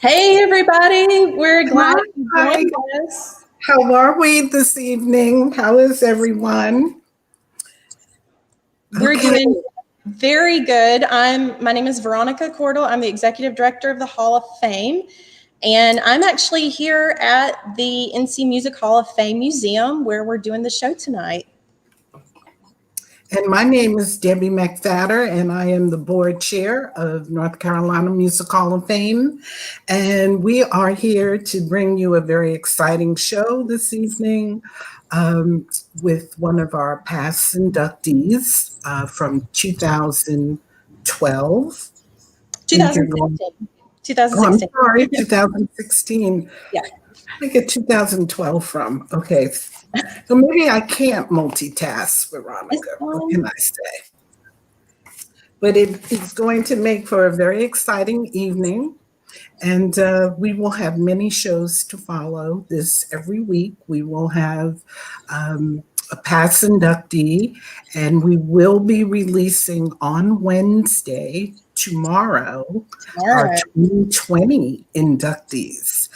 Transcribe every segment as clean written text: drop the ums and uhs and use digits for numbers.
Hey, everybody. We're glad you Hi. joined us. How are we this evening? How is everyone? We're doing very good. My name is Veronica Cordell. I'm the Executive Director of the Hall of Fame. And I'm actually here at the NC Music Hall of Fame Museum where we're doing the show tonight. And my name is Debbie McFadder, and I am the board chair of North Carolina Music Hall of Fame. And we are here to bring you a very exciting show this evening with one of our past inductees from 2012. 2016. 2016. Oh, I'm sorry, 2016. Yeah. I get 2012 from. Okay. So maybe I can't multitask, Veronica. What can I say? But it is going to make for a very exciting evening. And we will have many shows to follow this every week. We will have a past inductee, and we will be releasing on Wednesday, tomorrow, our 2020 inductees.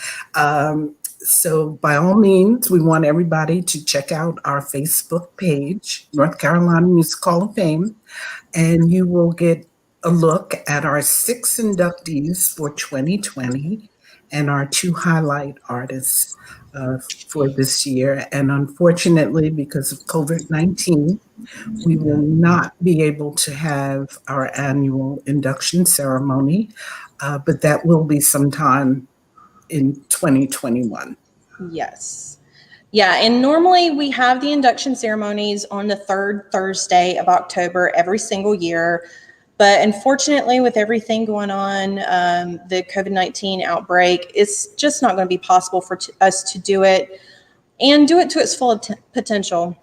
So by all means, we want everybody to check out our Facebook page, North Carolina Music Hall of Fame, and you will get a look at our 6 inductees for 2020 and our 2 highlight artists for this year. And unfortunately, because of COVID-19, we will not be able to have our annual induction ceremony, but that will be sometime in 2021. Yes. Yeah, and normally we have the induction ceremonies on the 3rd Thursday of October every single year. But unfortunately, with everything going on, the COVID-19 outbreak, it's just not going to be possible for us to do it and do it to its full potential.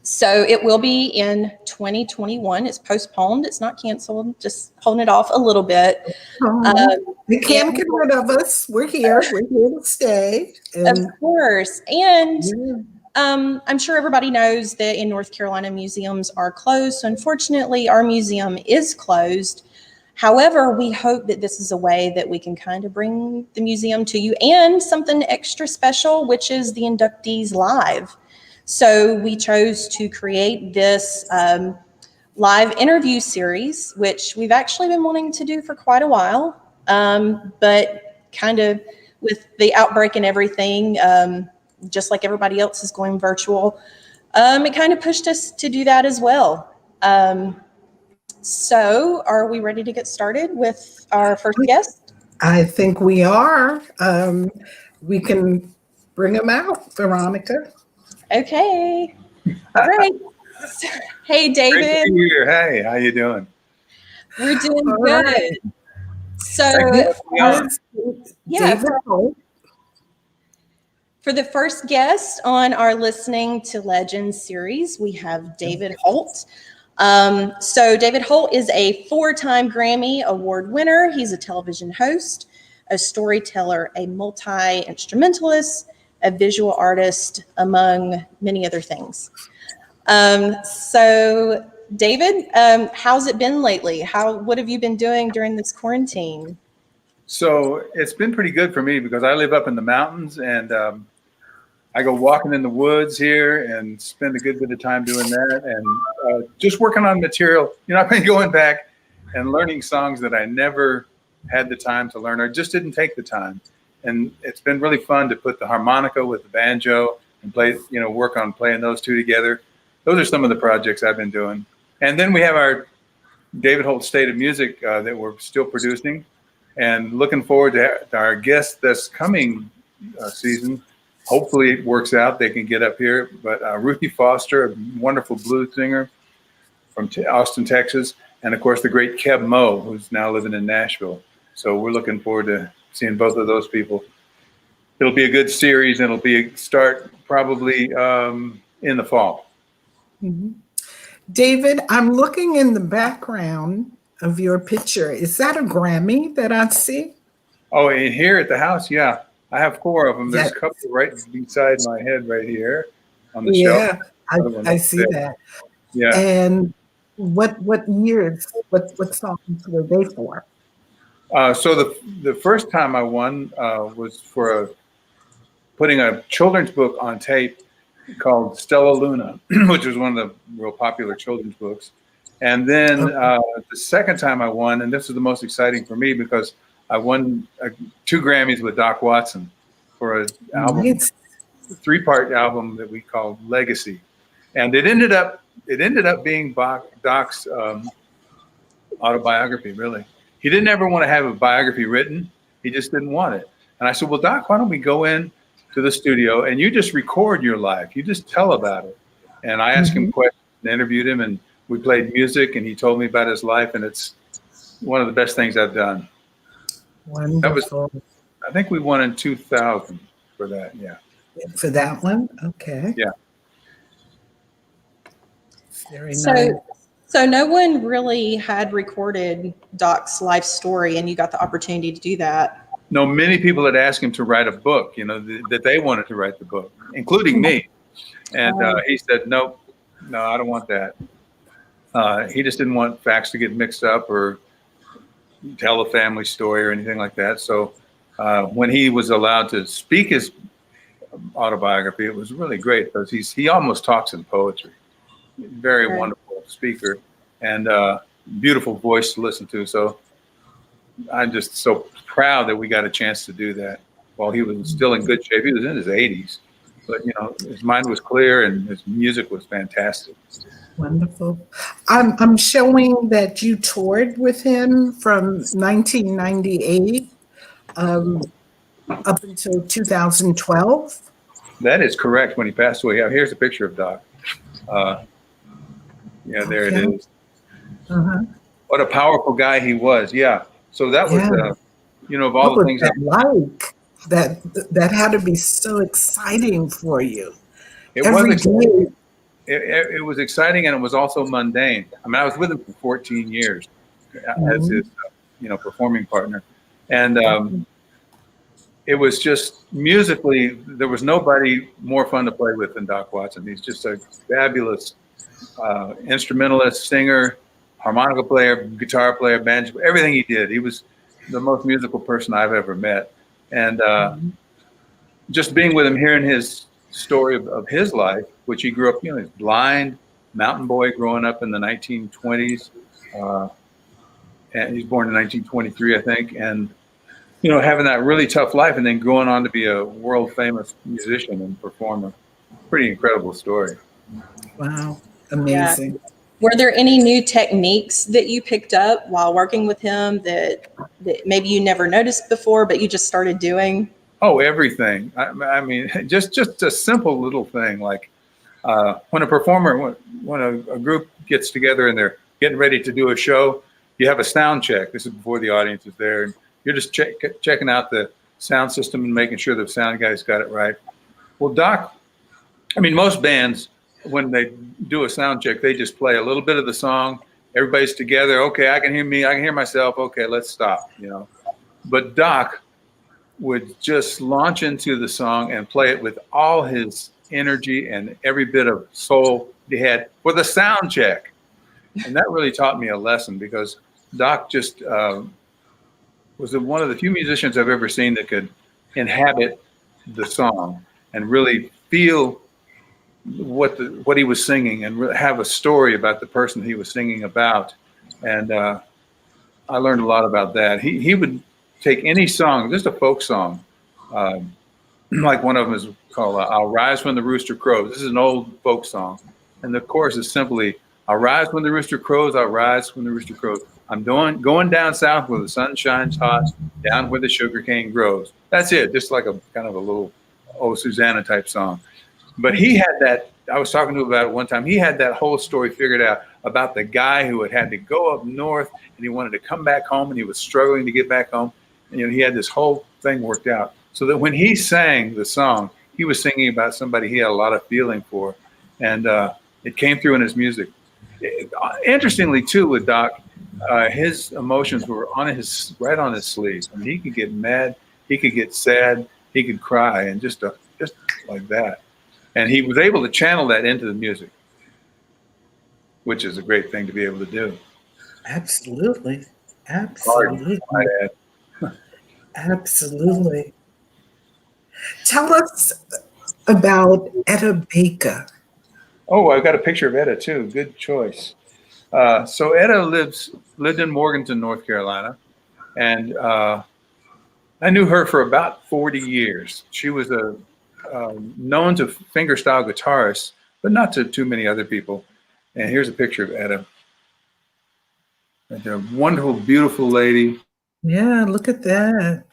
So it will be in 2021. It's postponed. It's not canceled. Just holding it off a little bit. They can't get rid of us. We're here. We're here to stay. Of course. And I'm sure everybody knows that in North Carolina, museums are closed. So unfortunately, our museum is closed. However, we hope that this is a way that we can kind of bring the museum to you and something extra special, which is the inductees live. So we chose to create this live interview series, which we've actually been wanting to do for quite a while. But kind of with the outbreak and everything, just like everybody else is going virtual, it kind of pushed us to do that as well. So are we ready to get started with our first guest? I think we are. We can bring them out, Veronica. Okay. All right. Hey, David. Great to be here. Hey, how you doing? We're doing good. Right. So, David Holt. For the first guest on our Listening to Legends series, we have David Holt. So David Holt is a 4-time Grammy Award winner. He's a television host, a storyteller, a multi-instrumentalist, a visual artist, among many other things. So David, how's it been lately? What have you been doing during this quarantine? So it's been pretty good for me because I live up in the mountains, and I go walking in the woods here and spend a good bit of time doing that and just working on material. You know, I've been going back and learning songs that I never had the time to learn or just didn't take the time. And it's been really fun to put the harmonica with the banjo and play, work on playing those two together. Those are some of the projects I've been doing. And then we have our David Holt State of Music that we're still producing, and looking forward to our guest this coming season. Hopefully it works out. They can get up here. But Ruthie Foster, a wonderful blues singer from Austin, Texas. And, of course, the great Keb Mo, who's now living in Nashville. So we're looking forward to seeing both of those people. It'll be a good series, and it'll be a start probably in the fall. Mm-hmm. David, I'm looking in the background of your picture. Is that a Grammy that I see? Oh, and here at the house, yeah. I have 4 of them. There's a couple right beside my head right here on the shelf. Yeah, I see that. Yeah. And what years, what songs were they for? So the first time I won was for putting a children's book on tape called Stella Luna, which was one of the real popular children's books. And then the second time I won, and this was the most exciting for me because I won 2 Grammys with Doc Watson for an album, Nice. 3-part album that we called Legacy. And it ended up being Doc's autobiography, really. He didn't ever want to have a biography written. He just didn't want it. And I said, well, Doc, why don't we go in to the studio and you just record your life. You just tell about it. And I asked him questions and interviewed him, and we played music, and he told me about his life, and it's one of the best things I've done. Wonderful. That was, I think we won in 2000 for that. Yeah. For that one? Okay. Yeah. Very nice. So no one really had recorded Doc's life story, and you got the opportunity to do that. No, many people had asked him to write a book, that they wanted to write the book, including me. And he said, no, I don't want that. He just didn't want facts to get mixed up or tell a family story or anything like that. So when he was allowed to speak his autobiography, it was really great because he almost talks in poetry. Very wonderful speaker and beautiful voice to listen to. So I'm just so proud that we got a chance to do that while he was still in good shape. He was in his 80s, but his mind was clear and his music was fantastic. Wonderful. I'm showing that you toured with him from 1998 up until 2012. That is correct. When he passed away, here's a picture of Doc. Yeah, there it is. What a powerful guy he was. Yeah. So that was, of all the things that had to be so exciting for you. It was exciting, and it was also mundane. I mean, I was with him for 14 years as his, performing partner, and it was just musically, there was nobody more fun to play with than Doc Watson. He's just a fabulous instrumentalist, singer, harmonica player, guitar player, banjo, everything he did. He was the most musical person I've ever met. And just being with him, hearing his story of his life, which he grew up, he's blind, mountain boy growing up in the 1920s. And he's born in 1923, I think. And, having that really tough life and then going on to be a world famous musician and performer. Pretty incredible story. Wow. Amazing. Yeah. Were there any new techniques that you picked up while working with him that maybe you never noticed before, but you just started doing? Oh, everything. I mean, just a simple little thing like when a performer, when a group gets together and they're getting ready to do a show, you have a sound check. This is before the audience is there. And you're just checking out the sound system and making sure the sound guy's got it right. Well, Doc, most bands, when they do a sound check, they just play a little bit of the song. Everybody's together. Okay, I can hear me. I can hear myself. Okay, let's stop, But Doc would just launch into the song and play it with all his energy and every bit of soul he had for the sound check. And that really taught me a lesson because Doc just was one of the few musicians I've ever seen that could inhabit the song and really feel what he was singing and have a story about the person he was singing about. And I learned a lot about that. He would take any song, just a folk song, like one of them is called I'll Rise When the Rooster Crows. This is an old folk song. And the chorus is simply, I'll rise when the rooster crows, I'll rise when the rooster crows. I'm going down south where the sun shines hot, down where the sugar cane grows. That's it, just like a kind of a little Oh Susanna type song. But he had that, I was talking to him about it one time, he had that whole story figured out about the guy who had to go up north and he wanted to come back home and he was struggling to get back home. And, he had this whole thing worked out. So that when he sang the song, he was singing about somebody he had a lot of feeling for. And it came through in his music. Interestingly, too, with Doc, his emotions were right on his sleeve. I mean, he could get mad, he could get sad, he could cry, and just like that. And he was able to channel that into the music, which is a great thing to be able to do. Absolutely. Absolutely. Absolutely. Tell us about Etta Baker. Oh, I've got a picture of Etta too. Good choice. So Etta lived in Morganton, North Carolina, and I knew her for about 40 years. She was a known to fingerstyle guitarist, but not to too many other people. And here's a picture of Etta. And a wonderful, beautiful lady. Yeah, look at that.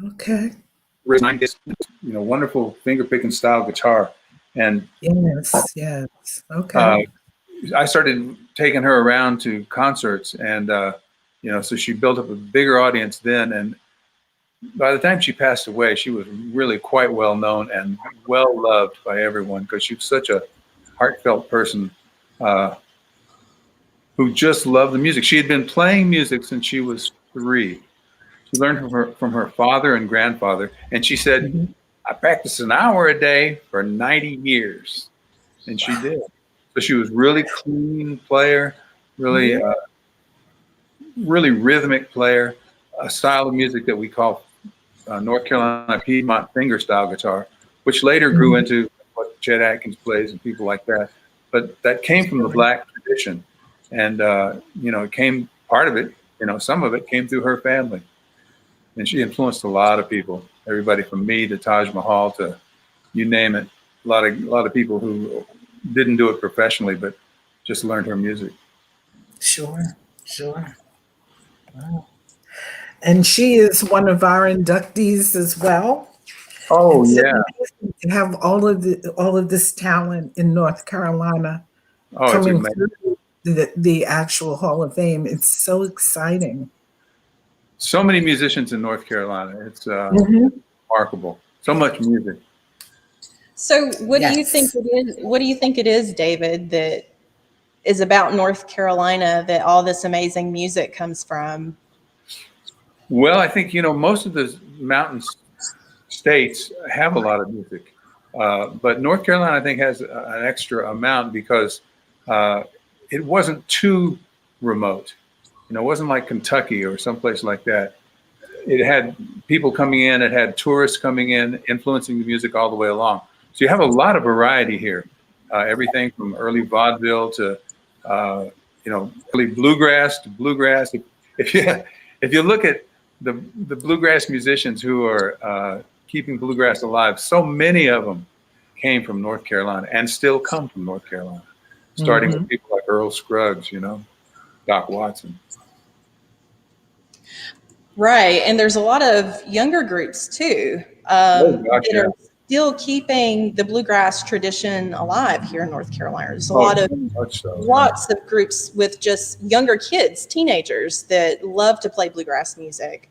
Okay. Wonderful finger picking style guitar. And Yes. Okay. I started taking her around to concerts, and so she built up a bigger audience then. And by the time she passed away, she was really quite well known and well loved by everyone because she was such a heartfelt person who just loved the music. She had been playing music since she was 3. She learned from her father and grandfather, and she said, "I practiced an hour a day for 90 years," and she did. So she was really clean player, really rhythmic player, a style of music that we call North Carolina Piedmont fingerstyle guitar, which later grew into what Chet Atkins plays and people like that. But that came from the Black tradition, and it came part of it. Some of it came through her family, and she influenced a lot of people. Everybody from me to Taj Mahal to you name it. A lot of people who didn't do it professionally, but just learned her music. Sure. Wow. And she is one of our inductees as well. Oh, it's yeah. Amazing to have all of this talent in North Carolina coming through the actual Hall of Fame. It's so exciting. So many musicians in North Carolina. It's remarkable. So much music. So what do you think it is? What do you think it is, David, that is about North Carolina that all this amazing music comes from? Well, I think, most of the mountain states have a lot of music. But North Carolina, I think, has an extra amount because it wasn't too remote. It wasn't like Kentucky or someplace like that. It had people coming in. It had tourists coming in, influencing the music all the way along. So you have a lot of variety here. Everything from early vaudeville to, early bluegrass to bluegrass. If you look at the bluegrass musicians who are keeping bluegrass alive, so many of them came from North Carolina and still come from North Carolina, starting with people like Earl Scruggs, Doc Watson. Right. And there's a lot of younger groups too that are still keeping the bluegrass tradition alive here in North Carolina. There's lots of groups with just younger kids, teenagers that love to play bluegrass music.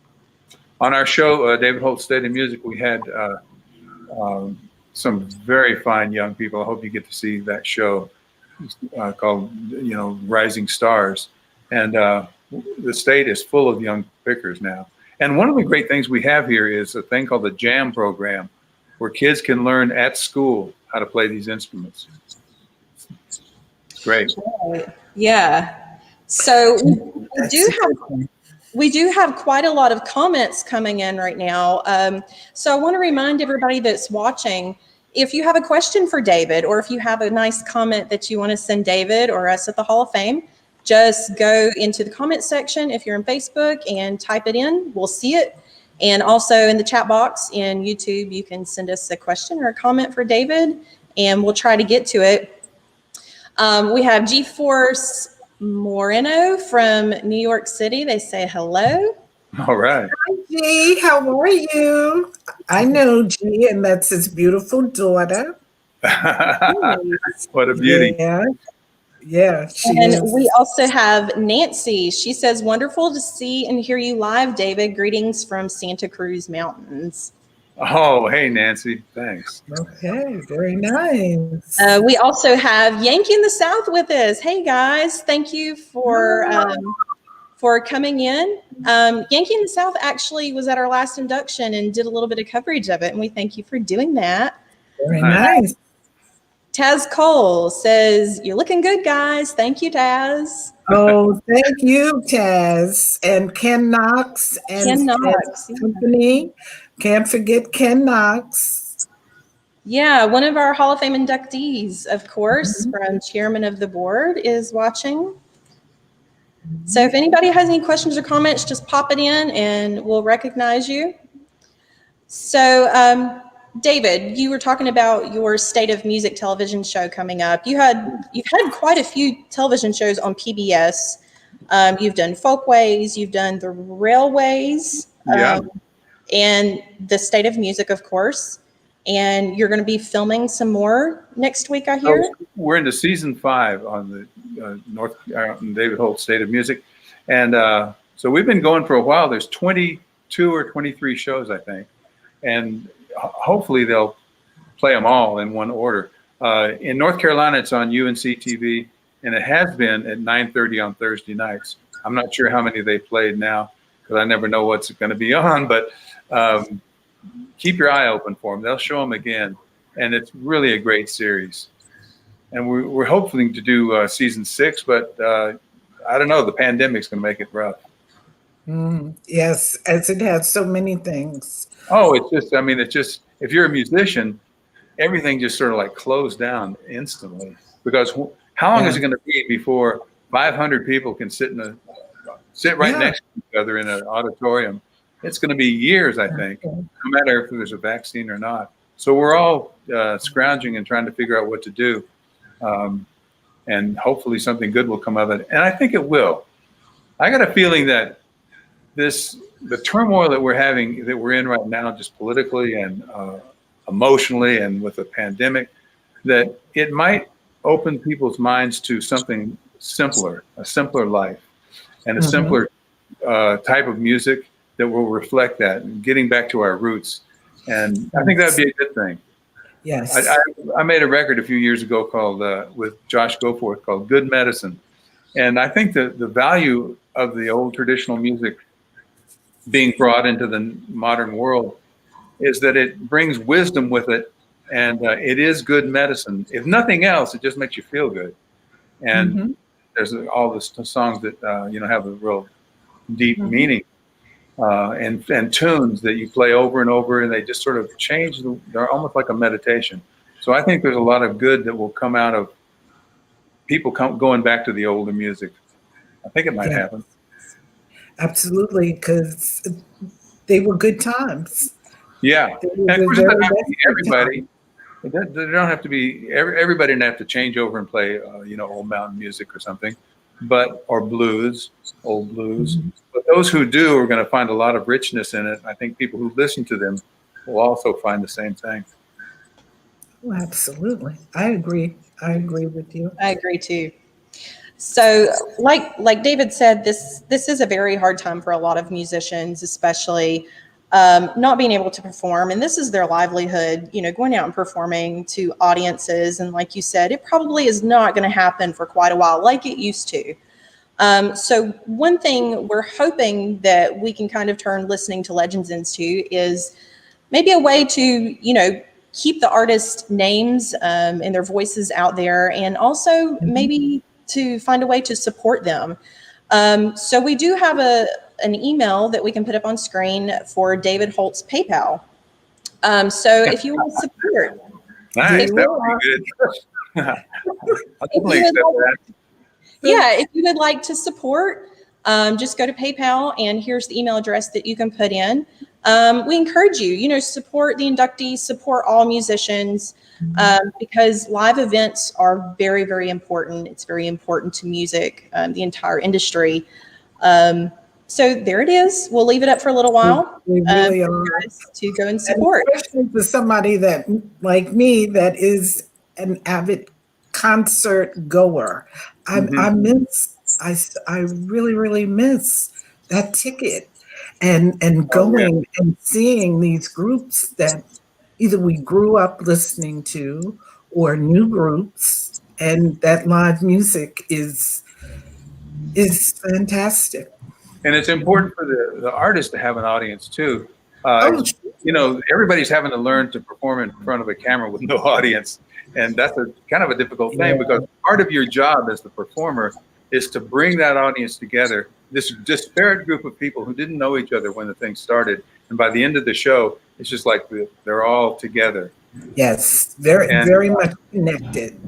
On our show, David Holt State of Music, we had some very fine young people. I hope you get to see that show called, Rising Stars. And the state is full of young pickers now. And one of the great things we have here is a thing called the JAM program, where kids can learn at school how to play these instruments. It's great. Yeah. So we do have quite a lot of comments coming in right now. So I want to remind everybody that's watching, if you have a question for David, or if you have a nice comment that you want to send David or us at the Hall of Fame, just go into the comment section if you're on Facebook and type it in. We'll see it. And also in the chat box in YouTube, you can send us a question or a comment for David, and we'll try to get to it. We have G-Force Moreno from New York City. They say hello. All right. Hi, G. How are you? I know G, and that's his beautiful daughter. What a beauty. Yeah, we also have Nancy. She says, wonderful to see and hear you live, David. Greetings from Santa Cruz Mountains. Oh, hey, Nancy. Thanks. Okay, very nice. We also have Yankee in the South with us. Hey, guys. Thank you for coming in. Yankee in the South actually was at our last induction and did a little bit of coverage of it, and we thank you for doing that. Very nice. Taz Cole says, "You're looking good, guys." Thank you, Taz. Oh, thank you, Taz. And Ken Knox and Ken Knox. company. Can't forget Ken Knox. Yeah, one of our Hall of Fame inductees, of course, from chairman of the board is watching. So if anybody has any questions or comments, just pop it in and we'll recognize you. So, David, you were talking about your State of Music television show coming up. You've had quite a few television shows on PBS. You've done Folkways, you've done the Railways, and the State of Music, of course. And you're going to be filming some more next week, I hear. We're into season 5 on the David Holt State of Music, and so we've been going for a while. There's 22 or 23 shows, I think, and hopefully they'll play them all in one order. In North Carolina, it's on UNC TV, and it has been at 9:30 on Thursday nights. I'm not sure how many they played now because I never know what's going to be on, but keep your eye open for them. They'll show them again, and it's really a great series. And we're hoping to do season 6, but I don't know. The pandemic's going to make it rough. Yes, as it has so many things. Oh, it's just if you're a musician, everything just sort of like closed down instantly. Because how long is it going to be before 500 people can sit right next to each other in an auditorium? It's going to be years, I think, no matter if there's a vaccine or not. So we're all scrounging and trying to figure out what to do. And hopefully something good will come of it. And I think it will. I got a feeling that the turmoil that we're in right now, just politically and emotionally and with the pandemic, that it might open people's minds to something simpler, a simpler life, and a simpler type of music that will reflect that, and getting back to our roots. And I think that would be a good thing. Yes. I made a record a few years ago called with Josh Goforth called Good Medicine. And I think the value of the old traditional music being brought into the modern world is that it brings wisdom with it, and it is good medicine. If nothing else, it just makes you feel good. And there's all the songs that have a real deep meaning and tunes that you play over and over, and they just sort of change. They're almost like a meditation. So I think there's a lot of good that will come out of people going back to the older music. I think it might happen. Absolutely, because they were good times. Yeah, and of course, it doesn't have to be everybody. They don't have to be everybody. Didn't have to change over and play, old mountain music or something, or blues, old blues. But those who do are going to find a lot of richness in it. I think people who listen to them will also find the same thing. Oh, absolutely, I agree. I agree with you. I agree too. So, like David said, this is a very hard time for a lot of musicians, especially not being able to perform. And this is their livelihood, going out and performing to audiences. And like you said, it probably is not going to happen for quite a while like it used to. So one thing we're hoping that we can kind of turn listening to legends into is maybe a way to, keep the artist names and their voices out there, and also maybe to find a way to support them. So we do have an email that we can put up on screen for David Holt's PayPal. So if you want to support, nice, that would be good. I'll definitely accept that. Yeah, if you would like to support, just go to PayPal, and here's the email address that you can put in. We encourage you, support the inductees, support all musicians, because live events are very, very important. It's very important to music, the entire industry. So there it is. We'll leave it up for a little while We really for you guys to go and support. Especially for somebody that, like me, that is an avid concert goer. I really, really miss that ticket and going and seeing these groups that either we grew up listening to or new groups, and that live music is fantastic. And it's important for the artist to have an audience too, Oh, Everybody's having to learn to perform in front of a camera with no audience. And that's a kind of a difficult thing because part of your job as the performer is to bring that audience together, this disparate group of people who didn't know each other when the thing started. And by the end of the show, it's just like they're all together. yes, very much connected.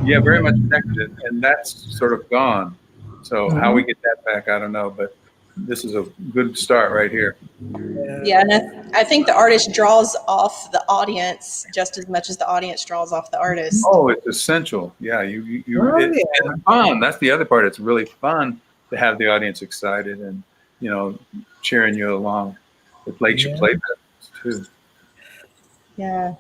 Yeah, very much connected. And that's sort of gone. So how we get that back, I don't know. But this is a good start right here. Yeah, and I think the artist draws off the audience just as much as the audience draws off the artist. Oh, it's essential. Yeah, it's fun. That's the other part. It's really fun to have the audience excited and cheering you along. It makes you play better too. Yeah.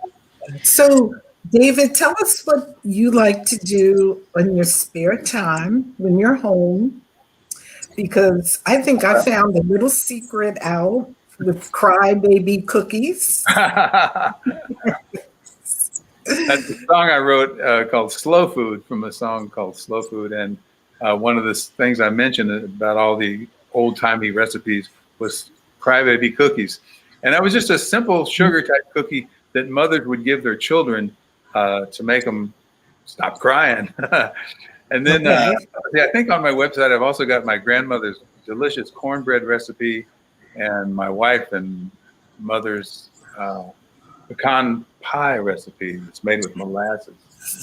So, David, tell us what you like to do in your spare time when you're home. Because I think I found a little secret out with crybaby cookies. That's a song I wrote called Slow Food, from a song called Slow Food. And one of the things I mentioned about all the old-timey recipes was crybaby cookies. And that was just a simple sugar-type cookie that mothers would give their children to make them stop crying. And then I think on my website, I've also got my grandmother's delicious cornbread recipe and my wife and mother's pecan pie recipe. It's made with molasses.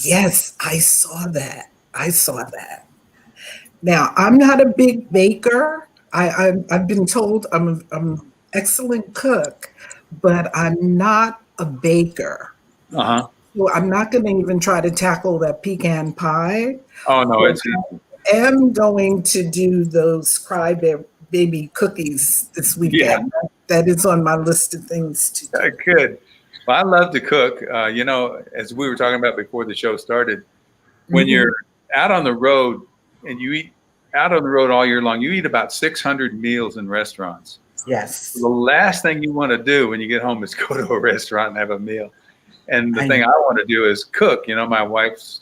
Yes, I saw that. Now, I'm not a big baker. I've been told I'm an excellent cook, but I'm not a baker. Uh-huh. So I'm not going to even try to tackle that pecan pie. Oh, no, it's easy. I am going to do those crybaby cookies this weekend. Yeah. That is on my list of things to do. Good. Well, I love to cook. As we were talking about before the show started, when you're out on the road and you eat out on the road all year long, you eat about 600 meals in restaurants. Yes. The last thing you want to do when you get home is go to a restaurant and have a meal. And the thing I want to do is cook. My wife's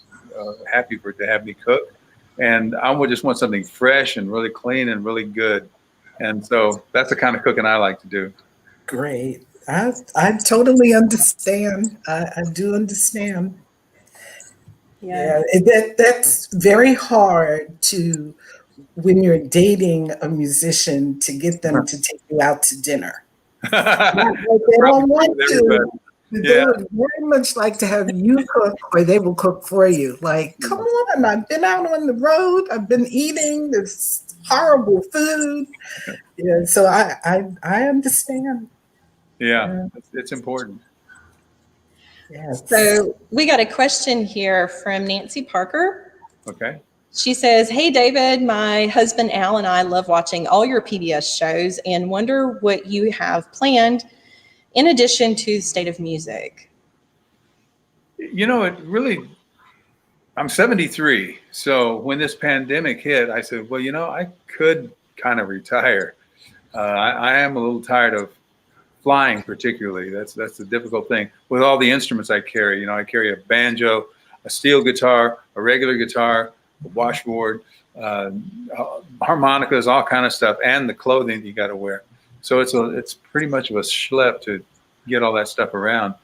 happy to have me cook. And I would just want something fresh and really clean and really good. And so that's the kind of cooking I like to do. Great. I totally understand. I do understand. Yeah, that's very hard to, when you're dating a musician, to get them to take you out to dinner. They don't want to. They would very much like to have you cook, or they will cook for you. Like, come on, I've been out on the road. I've been eating this horrible food. Yeah, so I understand. Yeah, it's important. Yes. So we got a question here from Nancy Parker. Okay. She says, "Hey, David, my husband Al and I love watching all your PBS shows and wonder what you have planned in addition to State of Music." I'm 73. So when this pandemic hit, I said, well, I could kind of retire. I am a little tired of flying, particularly. That's the difficult thing with all the instruments I carry. I carry a banjo, a steel guitar, a regular guitar, a washboard, harmonicas, all kind of stuff, and the clothing you got to wear. So it's pretty much of a schlep to get all that stuff around.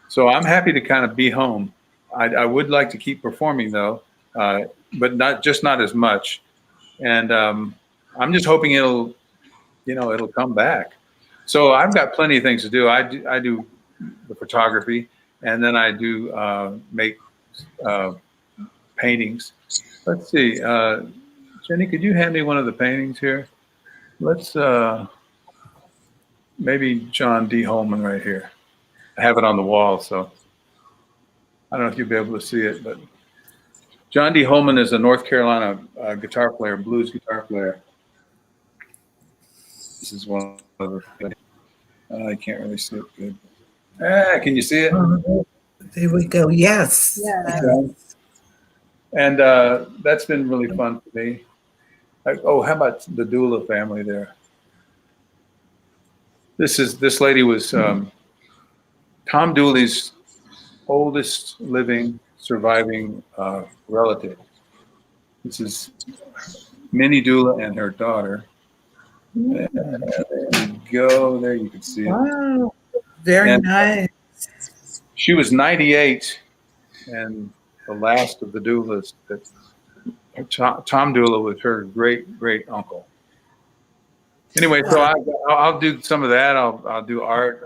So I'm happy to kind of be home. I would like to keep performing though, but not as much. And I'm just hoping it'll come back. So I've got plenty of things to do. I do the photography, and then I do make paintings. Let's see, Jenny, could you hand me one of the paintings here? Let's maybe John D. Holman right here. I have it on the wall, so I don't know if you'll be able to see it, but John D. Holman is a North Carolina guitar player, blues guitar player. This is one of the, I can't really see it good. Can you see it? There we go. Yes. Yeah. Yes. And that's been really fun for me. How about the Dula family there? This lady was Tom Dooley's oldest living surviving relative. This is Minnie Dula and her daughter. go. There you can see it. Wow. Very And nice. she was 98 and the last of the doulas. That Tom Doula was her great uncle. Anyway, so I'll do some of that. I'll do art,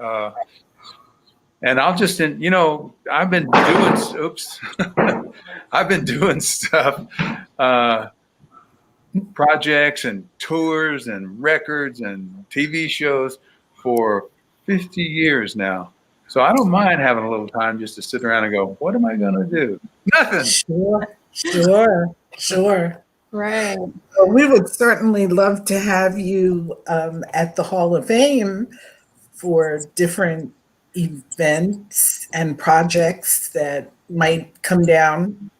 and I'll just I've been doing I've been doing stuff, projects and tours and records and TV shows for 50 years now. So I don't mind having a little time just to sit around and go, what am I going to do? Nothing. Sure. Right. Well, we would certainly love to have you at the Hall of Fame for different events and projects that might come down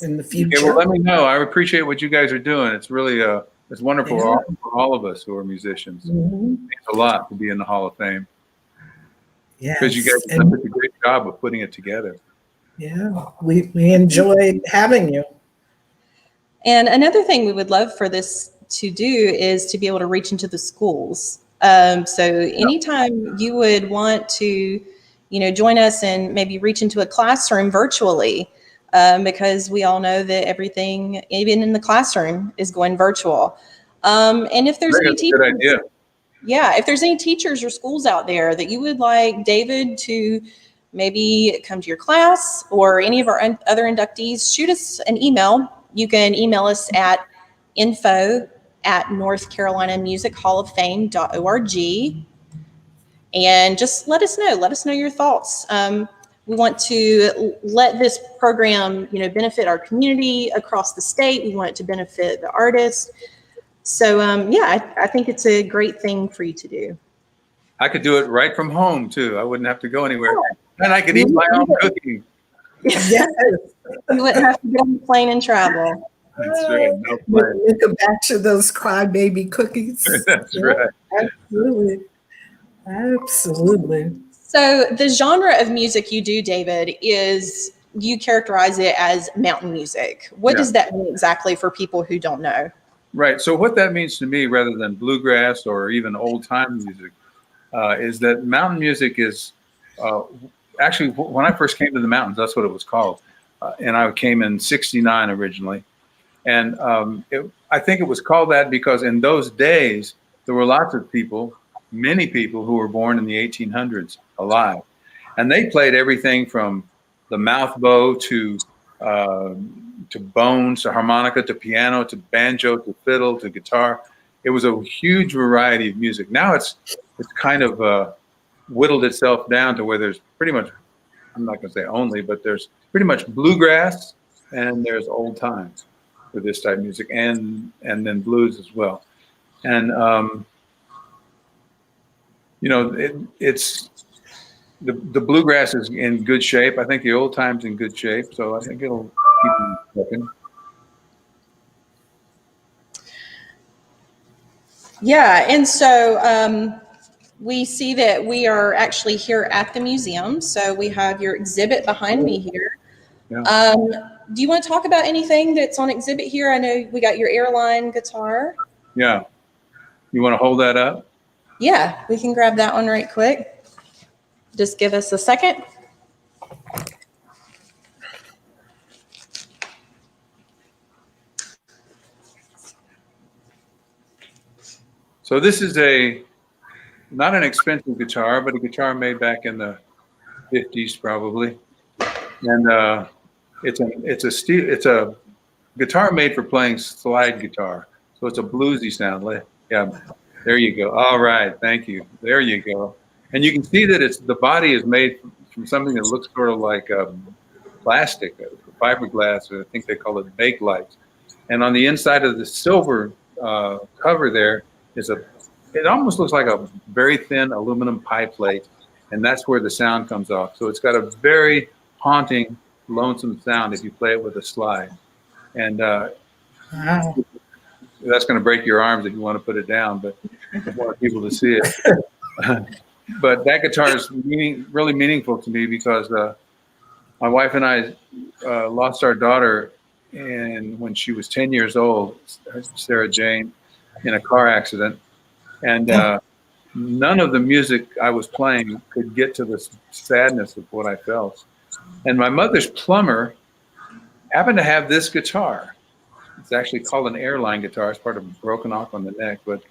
in the future. Okay, well, let me know. I appreciate what you guys are doing. It's really it's wonderful for all of us who are musicians. Mm-hmm. It means a lot to be in the Hall of Fame. Yes. Because you guys have done such a great job of putting it together. Yeah, we enjoyed having you. And another thing we would love for this to do is to be able to reach into the schools. So anytime you would want to, join us and maybe reach into a classroom virtually, because we all know that everything, even in the classroom, is going virtual. And if there's any teachers, good idea. Yeah, if there's any teachers or schools out there that you would like David to maybe come to your class, or any of our other inductees, shoot us an email. You can email us at info@northcarolinamusichallofFame.org, and just let us know. Let us know your thoughts. We want to let this program, benefit our community across the state. We want it to benefit the artists. So, I think it's a great thing for you to do. I could do it right from home, too. I wouldn't have to go anywhere. And I could eat my own cooking. Yes. You wouldn't have to get on the plane and travel. That's right. No We plan. go back to those crybaby cookies. That's right. Absolutely. So the genre of music you do, David, is you characterize it as mountain music. What does that mean exactly for people who don't know? Right. So what that means to me, rather than bluegrass or even old time music, is that mountain music is actually, when I first came to the mountains, that's what it was called. And I came in '69 originally. And I think it was called that because in those days, there were lots of people, many people who were born in the 1800s alive. And they played everything from the mouth bow to bones, to harmonica, to piano, to banjo, to fiddle, to guitar. It was a huge variety of music. Now it's kind of whittled itself down to where there's pretty much, I'm not going to say only, but there's pretty much bluegrass and there's old times for this type of music, and then blues as well. And it's the bluegrass is in good shape. I think the old time's in good shape, so I think it'll keep them cooking. Yeah, and so we see that we are actually here at the museum. So we have your exhibit behind me here. Yeah. Do you want to talk about anything that's on exhibit here? I know we got your Airline guitar. Yeah. You want to hold that up? Yeah, we can grab that one right quick. Just give us a second. So this is not an expensive guitar, but a guitar made back in the 50s probably. And it's a guitar made for playing slide guitar. So it's a bluesy sound. Yeah, there you go. All right, thank you. There you go. And you can see that the body is made from something that looks sort of like plastic, fiberglass, or I think they call it Bakelite. And on the inside of the silver cover there it almost looks like a very thin aluminum pie plate, and that's where the sound comes off. So it's got a very haunting, lonesome sound if you play it with a slide. And Wow. that's going to break your arms if you want to put it down, but I want people to see it. But that guitar is really meaningful to me because my wife and I lost our daughter when she was 10 years old, Sarah Jane, in a car accident. And none of the music I was playing could get to the sadness of what I felt. And my mother's plumber happened to have this guitar. It's actually called an Airline Guitar. It's part of broken off on the neck, but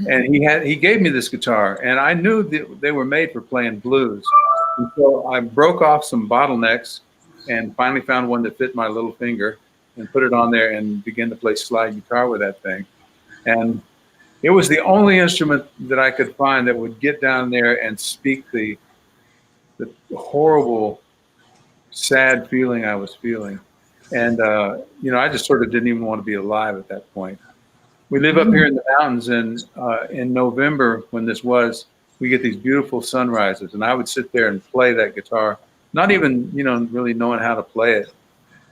and he gave me this guitar, and I knew that they were made for playing blues. And so I broke off some bottlenecks and finally found one that fit my little finger and put it on there and began to play slide guitar with that thing. And it was the only instrument that I could find that would get down there and speak the horrible, sad feeling I was feeling. And, I just sort of didn't even want to be alive at that point. We live up here in the mountains, and in November, when this was, we get these beautiful sunrises, and I would sit there and play that guitar, not even, really knowing how to play it,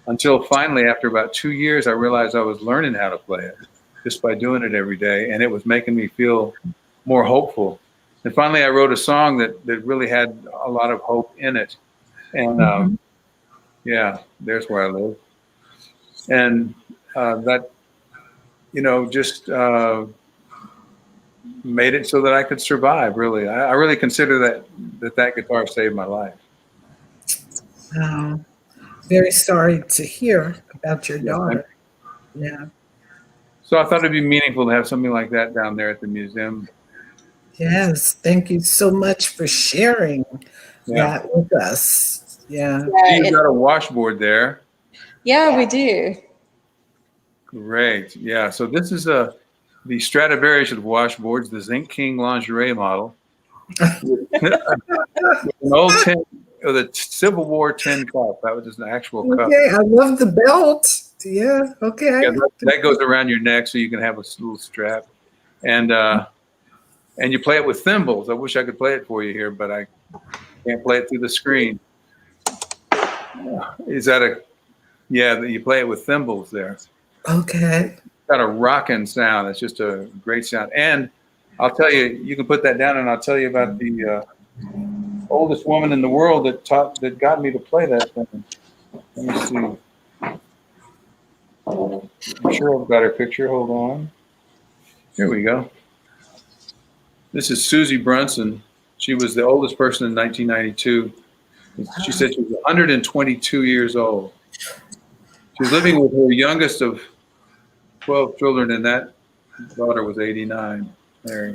until finally, after about 2 years, I realized I was learning how to play it just by doing it every day, and it was making me feel more hopeful. And finally, I wrote a song that really had a lot of hope in it, and there's where I live, and that, just made it so that I could survive. Really, I really consider that guitar saved my life. Very sorry to hear about your daughter. Yeah. So I thought it'd be meaningful to have something like that down there at the museum. Yes. Thank you so much for sharing that with us. Yeah. You've got a washboard there. Yeah, we do. Great. Yeah. So this is the Stradivarius of washboards, the Zinc King lingerie model. With an old tin, the Civil War tin cup. That was just an actual cup. Okay, I love the belt. Yeah, okay. Yeah, that goes around your neck so you can have a little strap. And you play it with thimbles. I wish I could play it for you here, but I can't play it through the screen. Is that you play it with thimbles there. Okay. It's got a rocking sound. It's just a great sound. And I'll tell you, you can put that down and I'll tell you about the oldest woman in the world that got me to play that thing. Let me see. I'm sure I've got her picture. Hold on. Here we go. This is Susie Brunson. She was the oldest person in 1992. She said she was 122 years old. She was living with her youngest of 12 children, and that daughter was 89. Mary.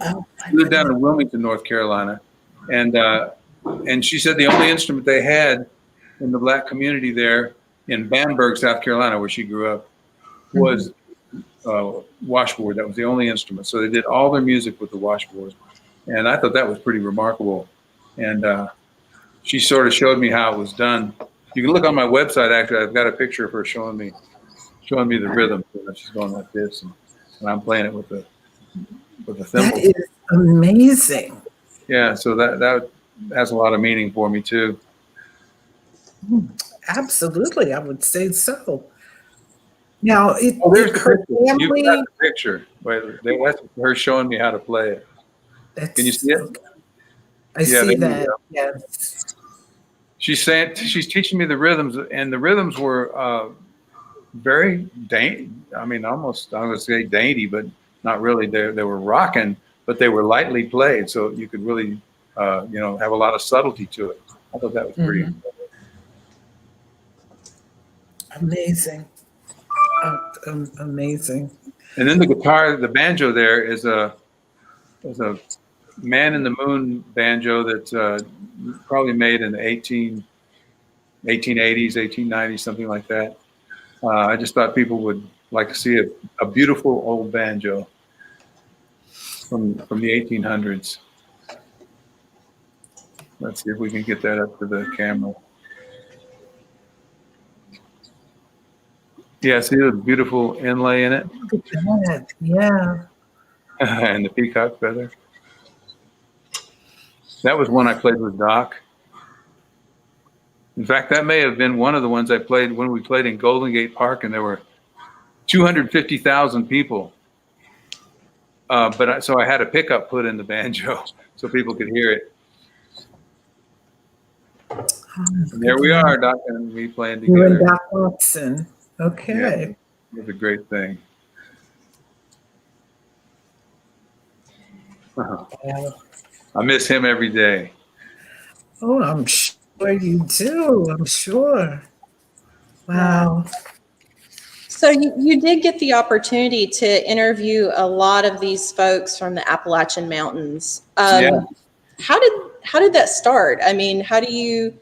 She lived down in Wilmington, North Carolina. And she said the only instrument they had in the black community there in Bamberg, South Carolina, where she grew up, was washboard. That was the only instrument. So they did all their music with the washboard. And I thought that was pretty remarkable. And she sort of showed me how it was done. You can look on my website, actually. I've got a picture of her showing me the rhythm. She's going like this, and I'm playing it with the thimble. That is amazing. Yeah, so that has a lot of meaning for me too. Absolutely, I would say so. Now, there's the her picture. family. You've got the picture. Wait, that's her showing me how to play it. Can you see it? I see that. Yes. She's teaching me the rhythms, and the rhythms were very dainty. I mean, almost I would say dainty, but not really. They were rocking, but they were lightly played, so you could really, have a lot of subtlety to it. I thought that was pretty amazing. Amazing. And then the guitar, the banjo there is a Man in the Moon banjo that's probably made in the 1880s, 1890s, something like that. I just thought people would like to see a beautiful old banjo from the 1800s. Let's see if we can get that up to the camera. Yeah, see the beautiful inlay in it? Look at that. Yeah. And the Peacock Feather. That was one I played with Doc. In fact, that may have been one of the ones I played when we played in Golden Gate Park, and there were 250,000 people. So I had a pickup put in the banjo so people could hear it. And there we are, Doc and me playing together. You and Doc Watson. Okay. Yeah, it was a great thing. I miss him every day. Oh, I'm sure you do. I'm sure. Wow. So you did get the opportunity to interview a lot of these folks from the Appalachian Mountains. Yeah. How did that start? I mean, how do you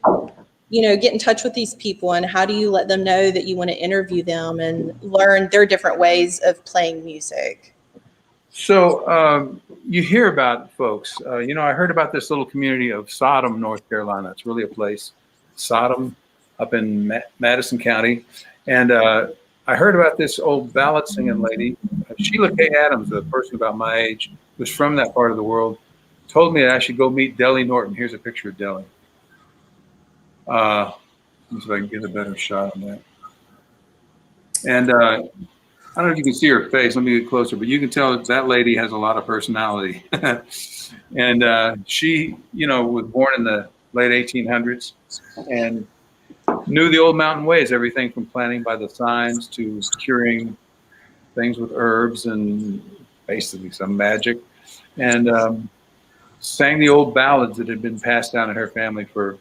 get in touch with these people, and how do you let them know that you want to interview them and learn their different ways of playing music? So you hear about folks. I heard about this little community of Sodom, North Carolina. It's really a place, Sodom, up in Madison County. And I heard about this old ballad singing lady, Sheila K. Adams, a person about my age, was from that part of the world, told me that I should go meet Deli Norton. Here's a picture of Deli. Let me see if I can get a better shot on that. And I don't know if you can see her face. Let me get closer, but you can tell that lady has a lot of personality. And she, was born in the late 1800s and knew the old mountain ways, everything from planting by the signs to curing things with herbs and basically some magic. And sang the old ballads that had been passed down in her family for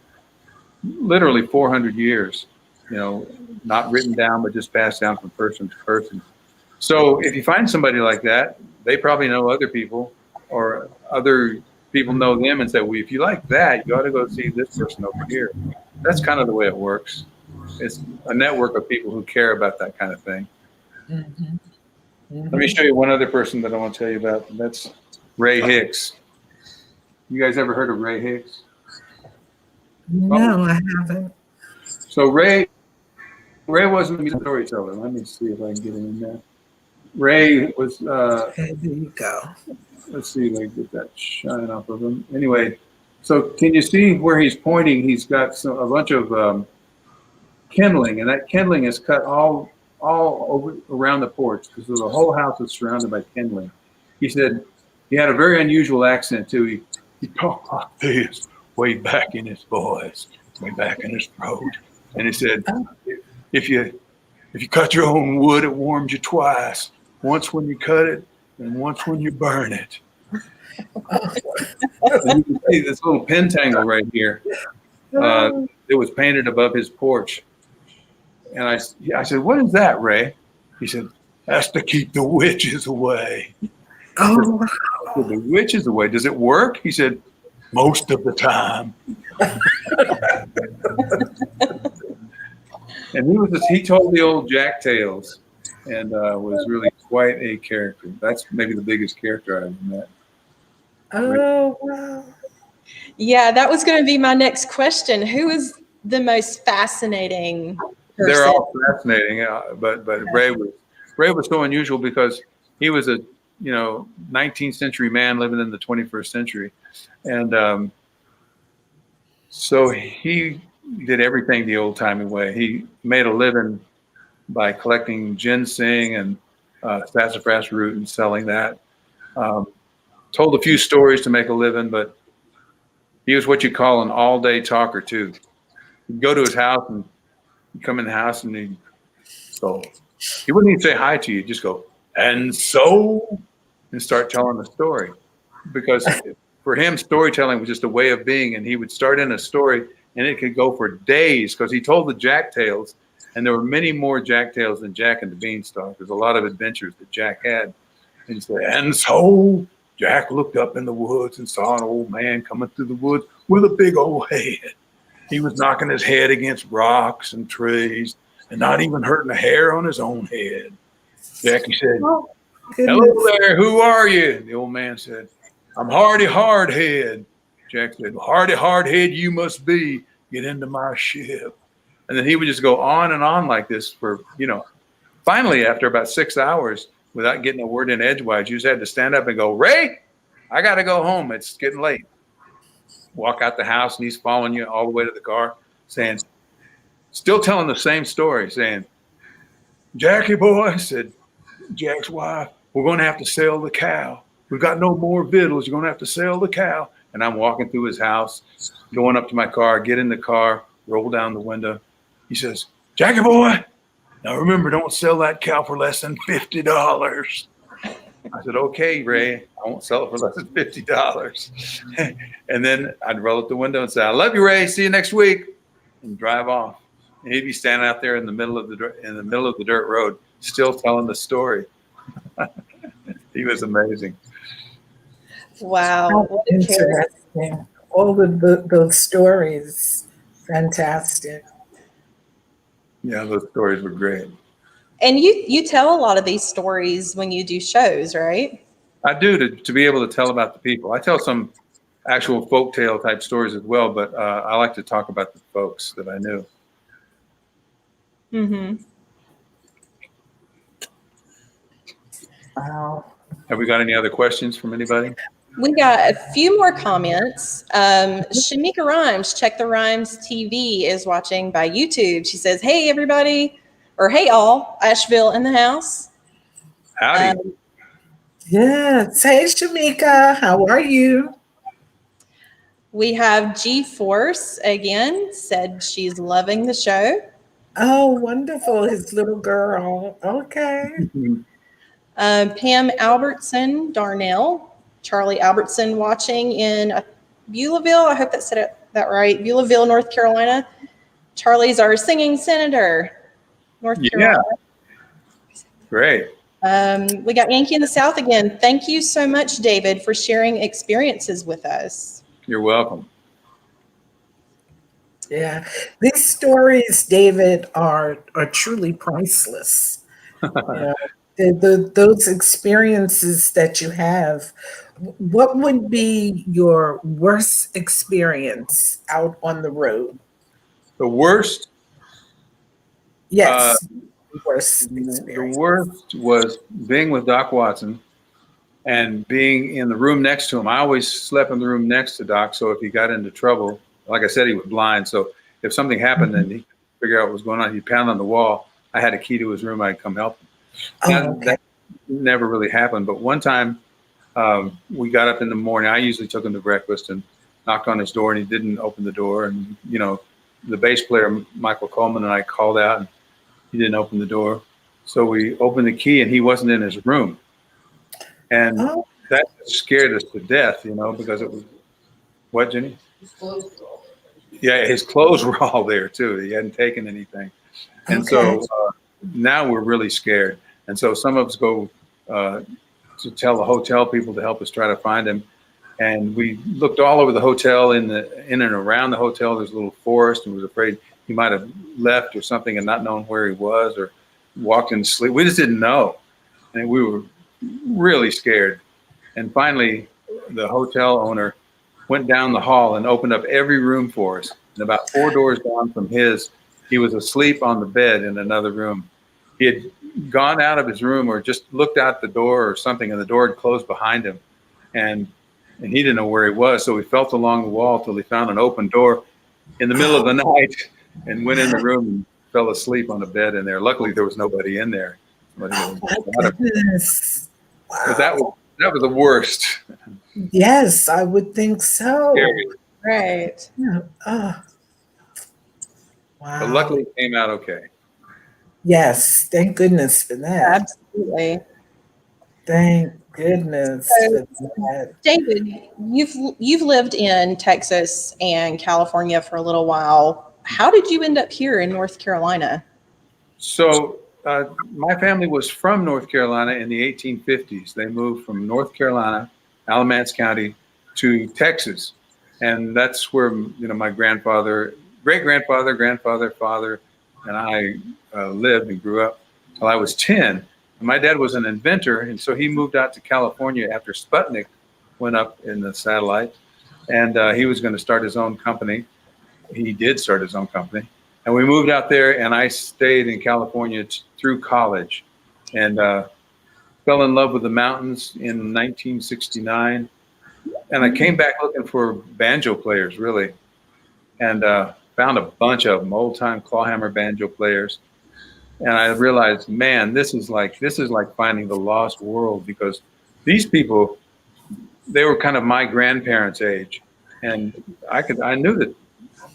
literally 400 years, not written down, but just passed down from person to person. So if you find somebody like that, they probably know other people, or other people know them and say, well, if you like that, you ought to go see this person over here. That's kind of the way it works. It's a network of people who care about that kind of thing. Mm-hmm. Mm-hmm. Let me show you one other person that I want to tell you about. And that's Ray Hicks. You guys ever heard of Ray Hicks? No, I haven't. So Ray wasn't a storyteller. Let me see if I can get him in there. Ray was. Okay, there you go. Let's see if I can get that shine off of him. Anyway, so can you see where he's pointing? He's got a bunch of kindling, and that kindling is cut all over around the porch, because the whole house is surrounded by kindling. He said he had a very unusual accent too. He talked like this, way back in his voice, way back in his throat, and he said, if you cut your own wood, it warms you twice. Once when you cut it, and once when you burn it. And you can see this little pentangle right here. It was painted above his porch. And I said, what is that, Ray? He said, that's to keep the witches away. Oh, Said, the witches away. Does it work? He said, most of the time. And he told the old Jack tales, and was really quite a character. That's maybe the biggest character I've ever met. Oh, wow. Yeah, that was going to be my next question. Who is the most fascinating person? They're all fascinating, but Ray was so unusual because he was a 19th century man living in the 21st century, and so he did everything the old-timey way. He made a living by collecting ginseng and sassafras root and selling that. Told a few stories to make a living, but he was what you call an all-day talker too. You'd go to his house and he'd come in the house and he'd go, he wouldn't even say hi to you, just go, and so, and start telling the story. Because for him, storytelling was just a way of being, and he would start in a story and it could go for days, because he told the Jack tales, and there were many more Jack tales than Jack and the Beanstalk. There's a lot of adventures that Jack had. And he said, and so Jack looked up in the woods and saw an old man coming through the woods with a big old head. He was knocking his head against rocks and trees and not even hurting a hair on his own head. Jackie said, hello there, who are you? And the old man said, I'm Hardy Hardhead. Jack said, Hardy Hardhead you must be. Get into my ship. And then he would just go on and on like this for, finally, after about 6 hours, without getting a word in edgewise, you just had to stand up and go, Ray, I got to go home. It's getting late. Walk out the house, and he's following you all the way to the car, saying, still telling the same story, saying, Jackie boy, said Jack's wife, we're going to have to sell the cow. We've got no more victuals. You're going to have to sell the cow. And I'm walking through his house, going up to my car, get in the car, roll down the window. He says, Jackie boy, now remember, don't sell that cow for less than $50. I said, okay, Ray, I won't sell it for less than $50. And then I'd roll up the window and say, I love you, Ray. See you next week, and drive off. And he'd be standing out there in the middle of the dirt road, still telling the story. He was amazing. Wow. What a character. Interesting. All of those stories, fantastic. Yeah, those stories were great. And you tell a lot of these stories when you do shows, right? I do to be able to tell about the people. I tell some actual folktale type stories as well, but I like to talk about the folks that I knew. Mm-hmm. Wow. Have we got any other questions from anybody? We got a few more comments. Shamika Rhymes, Check the Rhymes TV, is watching by YouTube. She says, hey, everybody, or hey, all, Asheville in the house. Howdy. Yes. Hey, Shamika, how are you? We have G-Force again, said she's loving the show. Oh, wonderful. His little girl. Okay. Pam Albertson, Darnell, Charlie Albertson watching in Beulahville. I hope that said that right. Beulahville, North Carolina. Charlie's our singing senator, North Carolina. Great. We got Yankee in the South again. Thank you so much, David, for sharing experiences with us. You're welcome. Yeah. These stories, David, are truly priceless. Those experiences that you have. What would be your worst experience out on the road? The worst? Yes. Worst experience. The worst was being with Doc Watson and being in the room next to him. I always slept in the room next to Doc, so if he got into trouble, like I said, he was blind. So if something happened and he could figure out what was going on, he'd pound on the wall. I had a key to his room. I'd come help him. That never really happened. But one time we got up in the morning. I usually took him to breakfast and knocked on his door, and he didn't open the door. And, you know, the bass player, Michael Coleman, and I called out, and he didn't open the door. So we opened the key, and he wasn't in his room. And that scared us to death, you know, because it was, what, Jenny? His clothes were all there. Yeah, his clothes were all there, too. He hadn't taken anything. And so now we're really scared. And so some of us go to tell the hotel people to help us try to find him. And we looked all over the hotel, in and around the hotel. There's a little forest, and was afraid he might have left or something and not known where he was, or walked in sleep. We just didn't know. And we were really scared. And finally, the hotel owner went down the hall and opened up every room for us. And about 4 doors down from his, he was asleep on the bed in another room. He had gone out of his room or just looked out the door or something, and the door had closed behind him. And he didn't know where he was. So we felt along the wall till he found an open door in the middle of the night and went in the room and fell asleep on the bed in there. Luckily, there was nobody in there. But Goodness. Wow. that was the worst. Yes, I would think so. Scary. Right. Yeah. Oh. Wow. But luckily, it came out okay. Yes, thank goodness for that. Absolutely. Thank goodness So, for that. David, you've lived in Texas and California for a little while. How did you end up here in North Carolina? So my family was from North Carolina in the 1850s. They moved from North Carolina, Alamance County, to Texas. And that's where, you know, my grandfather, great-grandfather, grandfather, father, and I lived and grew up till I was 10. And my dad was an inventor, and so he moved out to California after Sputnik went up in the satellite. And he was going to start his own company. He did start his own company. And we moved out there, and I stayed in California through college, and fell in love with the mountains in 1969. And I came back looking for banjo players, really, and found a bunch of them, old-time clawhammer banjo players. And I realized, man, this is like finding the lost world, because these people, they were kind of my grandparents' age, and I knew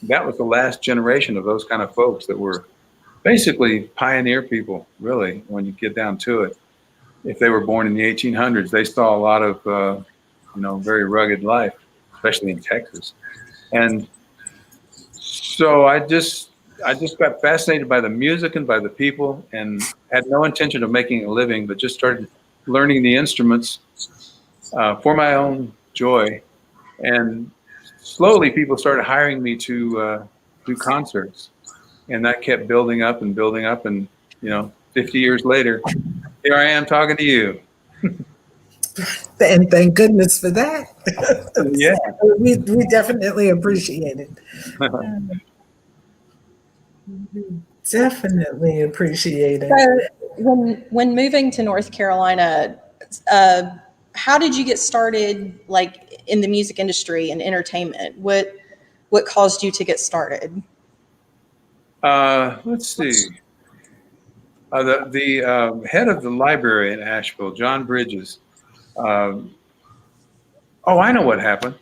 that was the last generation of those kind of folks that were basically pioneer people, really, when you get down to it. if they were born in the 1800s, they saw a lot of, very rugged life, especially in Texas. And so I just got fascinated by the music and by the people, and had no intention of making a living, but just started learning the instruments for my own joy. And slowly people started hiring me to do concerts, and that kept building up and building up. And 50 years later, here I am talking to you. And thank goodness for that. Yeah. we definitely appreciate it. Definitely appreciate it. So when moving to North Carolina, how did you get started, like in the music industry and entertainment? What caused you to get started? Let's see. The head of the library in Asheville, John Bridges. I know what happened.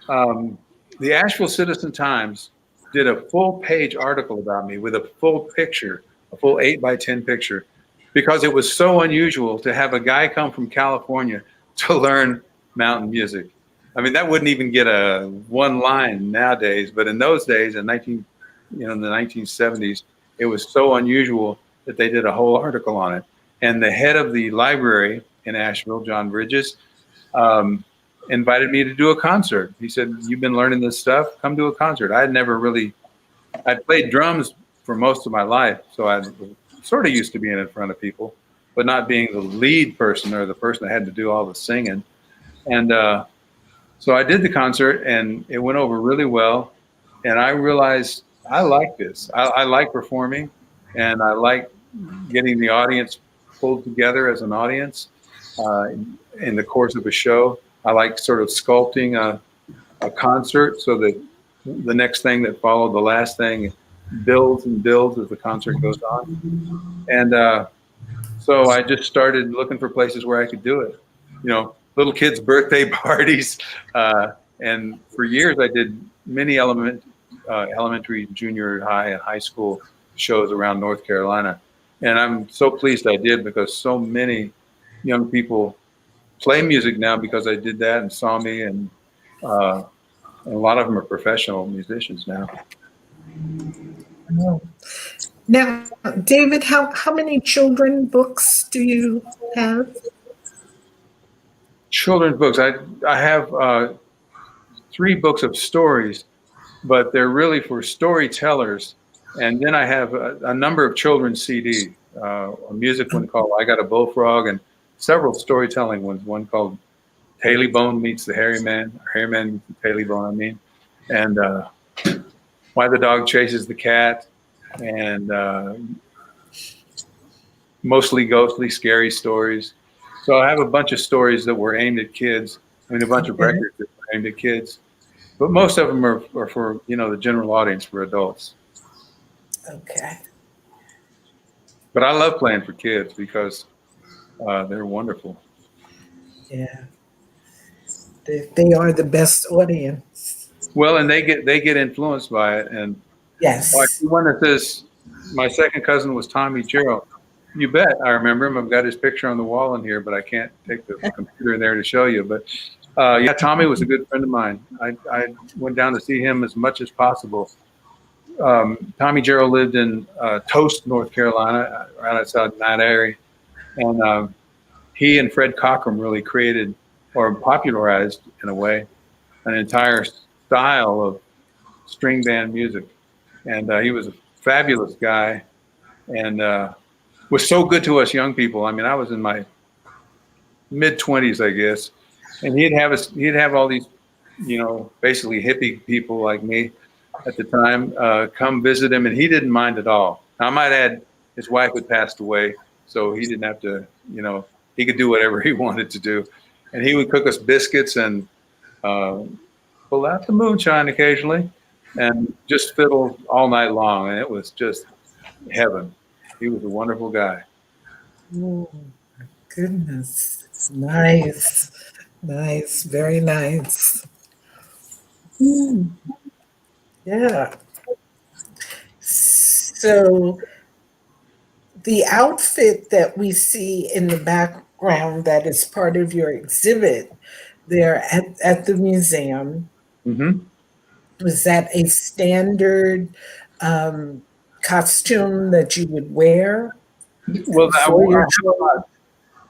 The Asheville Citizen-Times did a full-page article about me with a full picture, a full 8x10 picture, because it was so unusual to have a guy come from California to learn mountain music. I mean, that wouldn't even get a one line nowadays, but in those days, in the 1970s, it was so unusual that they did a whole article on it. And the head of the library in Asheville, John Bridges, invited me to do a concert. He said, "You've been learning this stuff, come do a concert." I played drums for most of my life, so I sort of used to being in front of people, but not being the lead person or the person that had to do all the singing. And so I did the concert, and it went over really well. And I realized I like this. I like performing, and I like getting the audience pulled together as an audience in the course of a show. I like sort of sculpting a concert so that the next thing that followed the last thing builds and builds as the concert goes on. And so I just started looking for places where I could do it. Little kids' birthday parties. And for years I did many elementary, junior high, and high school shows around North Carolina. And I'm so pleased I did, because so many young people play music now because I did that and saw me, and a lot of them are professional musicians now. Oh. Now, David, how many children books do you have? Children's books. I have 3 books of stories, but they're really for storytellers. And then I have a number of children's CDs, a music one called "I Got a Bullfrog," and several storytelling ones. One called "Taily Bone Meets the Hairy Man," or "Hairy Man Meets the Taily Bone," I mean, and "Why the Dog Chases the Cat," and mostly ghostly, scary stories. So I have a bunch of stories that were aimed at kids. I mean, a bunch of records that were aimed at kids, but most of them are for the general audience, for adults. Okay. But I love playing for kids because they're wonderful. Yeah. They are the best audience. Well, and they get influenced by it. And yes. like the one that says, "My second cousin was Tommy Gerald." You bet, I remember him. I've got his picture on the wall in here, but I can't take the computer in there to show you. But yeah, Tommy was a good friend of mine. I went down to see him as much as possible. Tommy Gerald lived in Toast, North Carolina, right outside that area. And he and Fred Cochran really created, or popularized in a way, an entire style of string band music. And he was a fabulous guy, and was so good to us young people. I mean, I was in my mid-20s, I guess, and he'd have all these, basically hippie people like me at the time come visit him, and he didn't mind at all. Now, I might add, his wife had passed away, so he didn't have to, he could do whatever he wanted to do. And he would cook us biscuits and pull out the moonshine occasionally and just fiddle all night long. And it was just heaven. He was a wonderful guy. Oh, my goodness. Nice. Nice. Very nice. Yeah. So the outfit that we see in the background background that is part of your exhibit there at the museum. Mm-hmm. Was that a standard costume that you would wear Well, I for your have show? about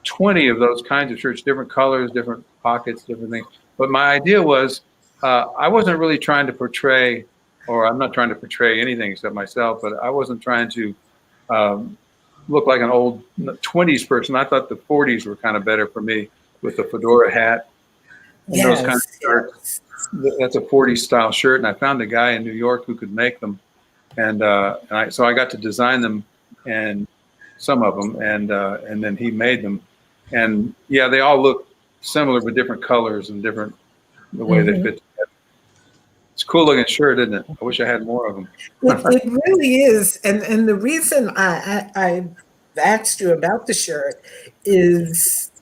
20 of those kinds of shirts, different colors, different pockets, different things. But my idea was I wasn't really trying to portray, or I'm not trying to portray anything except myself, but I wasn't trying to look like an old 20s person. I thought the 40s were kind of better for me with the fedora hat and those kind of Yes, shirts. yes. That's a 40s style shirt. And I found a guy in New York who could make them. So I got to design them, and some of them, and then he made them. And yeah, they all look similar, but different colors and different the way they Mhm. fit together. It's a cool looking shirt, isn't it? I wish I had more of them. It really is, and the reason I asked you about the shirt is,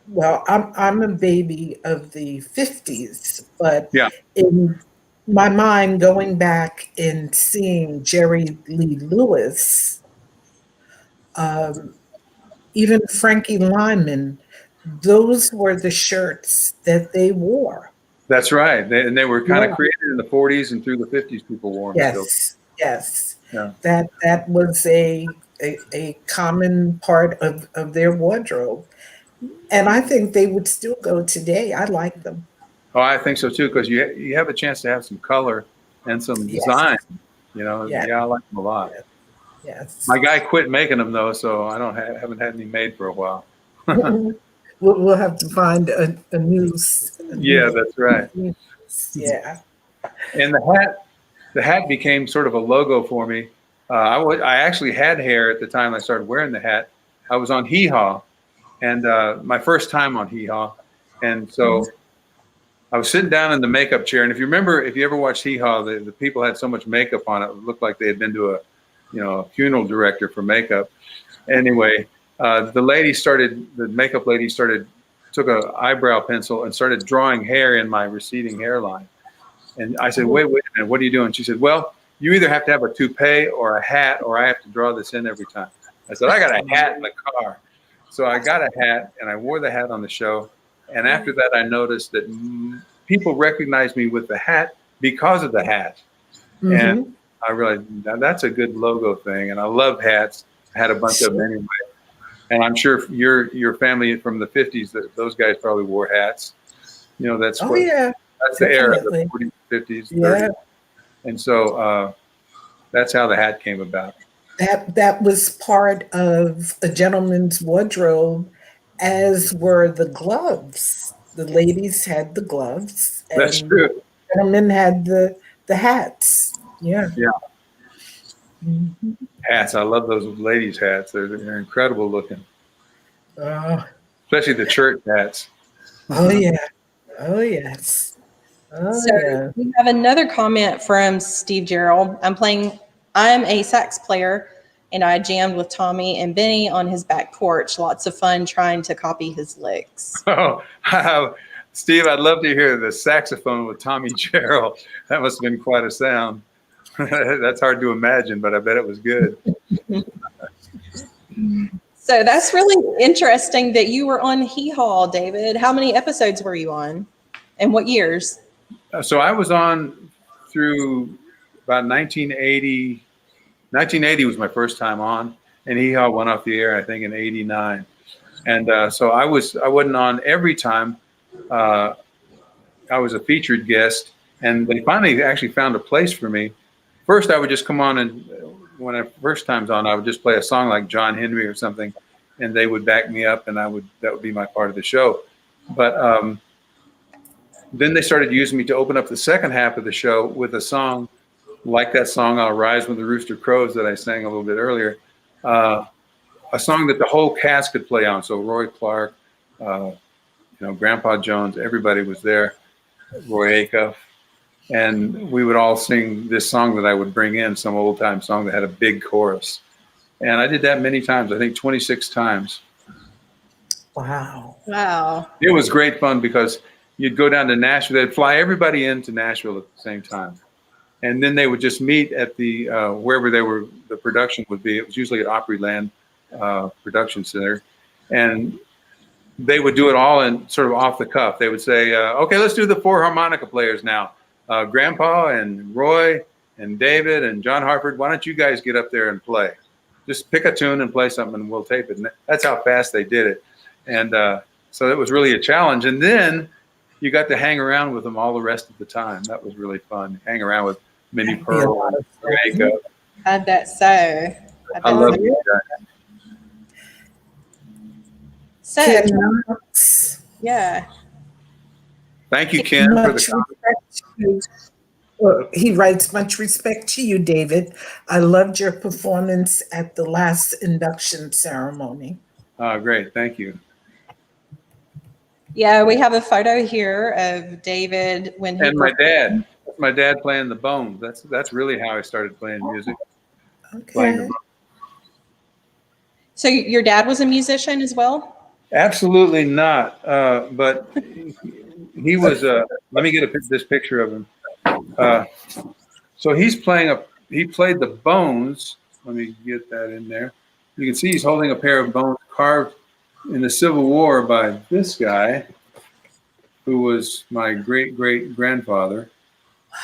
well, I'm a baby of the 50s, but Yeah, in my mind, going back and seeing Jerry Lee Lewis, um, even Frankie Lyman, those were the shirts that they wore. that's right. And they were kind of Yeah. created in the 40s and through the 50s. People wore them still. Yes, yes. Yeah. That was a common part of their wardrobe. And I think they would still go today. I like them. Oh, I think so too, because you have a chance to have some color and some Yes, design. You know, yes, yeah, I like them a lot. yes. My guy quit making them though, so I don't haven't had any made for a while. We'll have to find a Yeah, that's right. yeah. And the hat became sort of a logo for me. I actually had hair at the time I started wearing the hat. I was on Hee Haw, and my first time on Hee Haw, and so I was sitting down in the makeup chair. And if you remember, if you ever watched Hee Haw, the people had so much makeup on it, it looked like they had been to a funeral director for makeup. Anyway, the makeup lady took a eyebrow pencil and started drawing hair in my receding hairline. And I said, wait a minute, what are you doing? She said, well, you either have to have a toupee or a hat, or I have to draw this in every time. I said, I got a hat in the car. So I got a hat, and I wore the hat on the show. And after that, I noticed that people recognized me with the hat because of the hat. And I realized that's a good logo thing. And I love hats. I had a bunch of them anyway. And I'm sure your family from the 50s, those guys probably wore hats. You know, that's that's the era, the 40s, 50s, 30s. And so that's how the hat came about. That was part of a gentleman's wardrobe, as were the gloves. The ladies had the gloves, That's and true. the gentlemen had the hats. Yeah. Yeah. Hats. I love those ladies' hats. They're incredible looking, especially the church hats. Oh yeah. Oh yes. Oh So yeah. we have another comment from Steve Gerald. I'm a sax player, and I jammed with Tommy and Benny on his back porch. Lots of fun trying to copy his licks. Oh, Steve, I'd love to hear the saxophone with Tommy Gerald. That must have been quite a sound. That's hard to imagine, but I bet it was good. So that's really interesting that you were on Hee Haw, David. How many episodes were you on, and what years? So I was on through about 1980. 1980 was my first time on, and Hee Haw went off the air, I think, in '89. And so I wasn't on every time. I was a featured guest, and they finally actually found a place for me. First, I would just come on, and when I first time's on, I would just play a song like John Henry or something, and they would back me up, and that would be my part of the show. But then they started using me to open up the second half of the show with a song like that song "I'll Rise When the Rooster Crows" that I sang a little bit earlier. A song that the whole cast could play on. So Roy Clark, Grandpa Jones, everybody was there. Roy Acuff. And we would all sing this song that I would bring in, some old time song that had a big chorus. And I did that many times, I think 26 times. Wow. Wow. It was great fun because you'd go down to Nashville. They'd fly everybody into Nashville at the same time. And then they would just meet at the wherever the production would be. It was usually at Opryland Production Center. And they would do it all in sort of off the cuff. They would say, okay, let's do the 4 harmonica players now. Grandpa and Roy and David and John Hartford, why don't you guys get up there and play? Just pick a tune and play something and we'll tape it. And that's how fast they did it. And so it was really a challenge. And then you got to hang around with them all the rest of the time. That was really fun. Hang around with Minnie Pearl and Jamaica. I bet so. I love you guys. So, yeah. Thank you, Ken, for the comment. He writes, much respect to you, David. I loved your performance at the last induction ceremony. Oh, great. Thank you. Yeah, we have a photo here of David when he... And my dad. My dad playing the bones. That's really how I started playing music. Okay. Playing the bones. So your dad was a musician as well? Absolutely not. But he was. Let me get this picture of him. So he played the bones. Let me get that in there. You can see he's holding a pair of bones carved in the Civil War by this guy, who was my great-great-grandfather.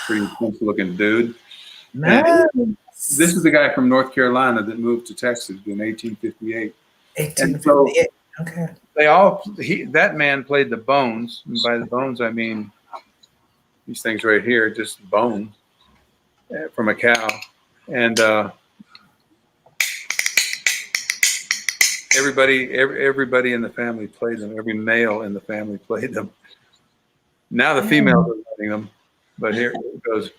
Pretty cool-looking dude. Nice. This is the guy from North Carolina that moved to Texas in 1858. 1858. Okay. That man played the bones. And by the bones, I mean these things right here, just bones from a cow. And everybody in the family played them. Every male in the family played them. Now the females are playing them, but here it goes.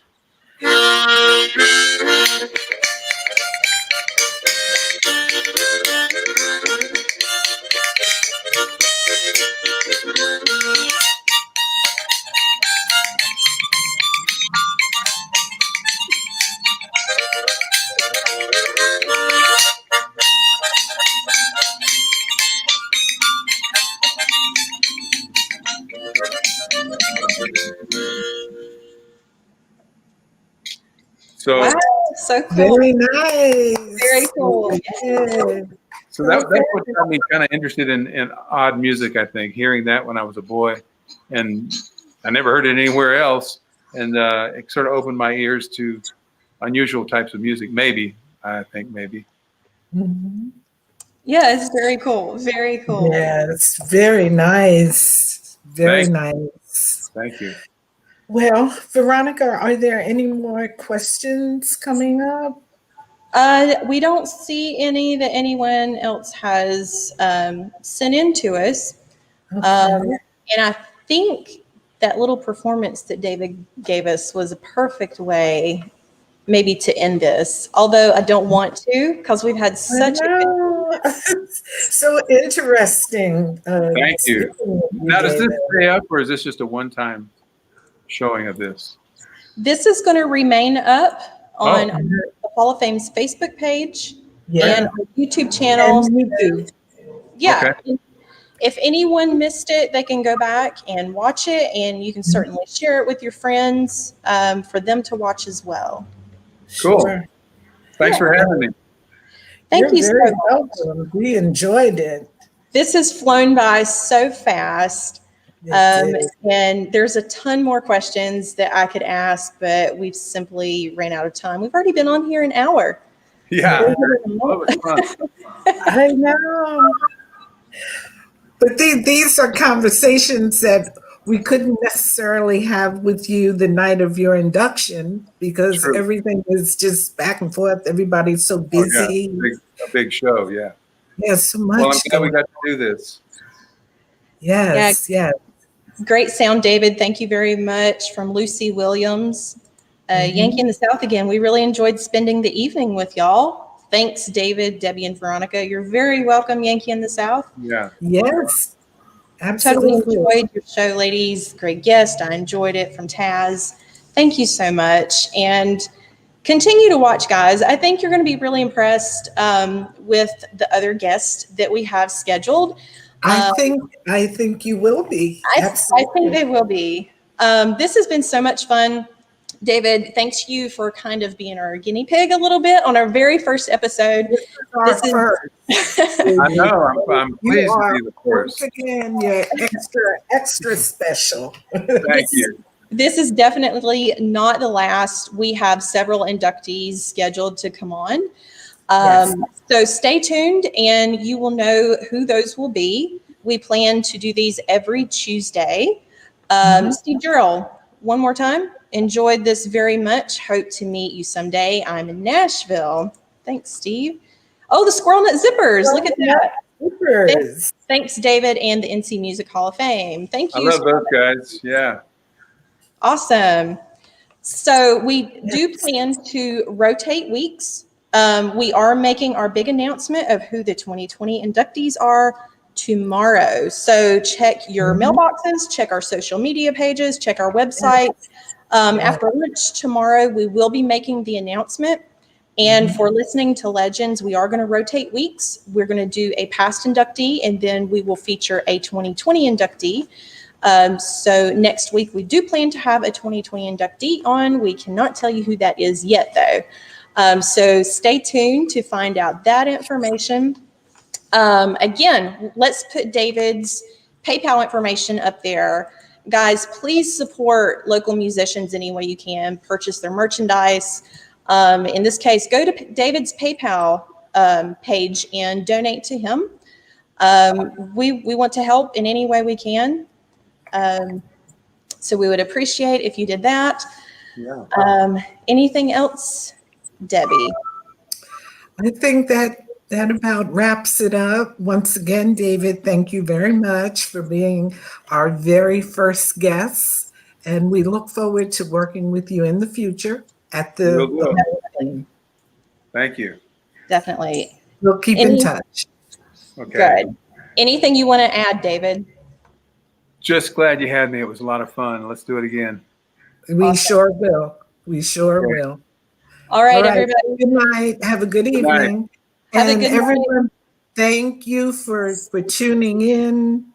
So, wow, so cool. Very nice. Very cool. Yeah. So that's what got me kind of interested in odd music, I think, hearing that when I was a boy. And I never heard it anywhere else. And it sort of opened my ears to unusual types of music. Maybe. Mm-hmm. Yeah, it's very cool. Very cool. Yes, very nice. Very nice. Thank you. Well, Veronica, are there any more questions coming up? We don't see any that anyone else has sent in to us. Okay. And I think that little performance that David gave us was a perfect way maybe to end this, although I don't want to because we've had such a good... So interesting. Thank you. Now, does this stay up or is this just a one-time showing of this? This is going to remain up on the Hall of Fame's Facebook page and our YouTube channel. Yeah. Okay. If anyone missed it, they can go back and watch it, and you can certainly share it with your friends for them to watch as well. Cool. Sure. Thanks for having me. Thank you so very much. welcome. We enjoyed it. This has flown by so fast. And there's a ton more questions that I could ask, but we've simply ran out of time. We've already been on here an hour. Yeah. I know. But these are conversations that we couldn't necessarily have with you the night of your induction because everything is just back and forth. Everybody's so busy. A big show, yeah. Yeah, so much. Well, I'm glad we got to do this. Yes, yes. Great sound, David. Thank you very much. From Lucy Williams. Yankee in the South again. We really enjoyed spending the evening with y'all. Thanks, David, Debbie, and Veronica. You're very welcome, Yankee in the South. Yeah. Yes. Absolutely. Totally enjoyed your show, ladies. Great guest. I enjoyed it from Taz. Thank you so much. And continue to watch, guys. I think you're going to be really impressed with the other guests that we have scheduled. I think you will be. I think they will be. This has been so much fun. David, thanks you for kind of being our guinea pig a little bit on our very first episode. This is our first. I know. I'm You pleased to are, be the once first. again, you're extra special. Thank you. This is definitely not the last. We have several inductees scheduled to come on. Yes. So stay tuned and you will know who those will be. We plan to do these every Tuesday. Steve Gerald, one more time. Enjoyed this very much. Hope to meet you someday. I'm in Nashville. Thanks, Steve. Oh, the Squirrel Nut Zippers. Look at that. Zippers. Thanks, David, and the NC Music Hall of Fame. Thank you. I love those guys. Yeah. Awesome. So we do plan to rotate weeks. We are making our big announcement of who the 2020 inductees are tomorrow. So check your mailboxes, check our social media pages, check our website. After lunch tomorrow, we will be making the announcement. And for listening to Legends, we are going to rotate weeks. We're going to do a past inductee, and then we will feature a 2020 inductee. So next week, we do plan to have a 2020 inductee on. We cannot tell you who that is yet, though. So stay tuned to find out that information. Again, let's put David's PayPal information up there. Guys, please support local musicians any way you can. Purchase their merchandise. In this case, go to David's PayPal page and donate to him. We want to help in any way we can. So we would appreciate if you did that. Yeah. Anything else, Debbie? I think that about wraps it up. Once again, David, thank you very much for being our very first guest. And we look forward to working with you in the future at the. Thank you. Definitely. We'll keep in touch. Okay. Good. Anything you want to add, David? Just glad you had me. It was a lot of fun. Let's do it again. We sure will. We sure will. All right, everybody. Good night. Have a good evening. Have a and good everyone, thank you for tuning in,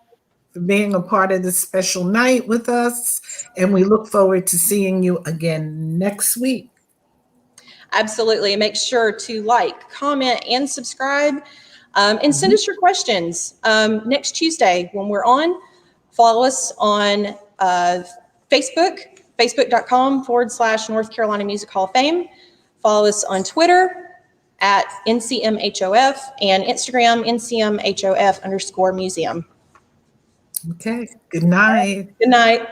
for being a part of this special night with us. And we look forward to seeing you again next week. Absolutely. And make sure to like, comment, and subscribe. And send us your questions. Next Tuesday when we're on, follow us on Facebook, facebook.com/North Carolina Music Hall of Fame. Follow us on Twitter at NCMHOF and Instagram NCMHOF_museum. Okay. Good night. Good night.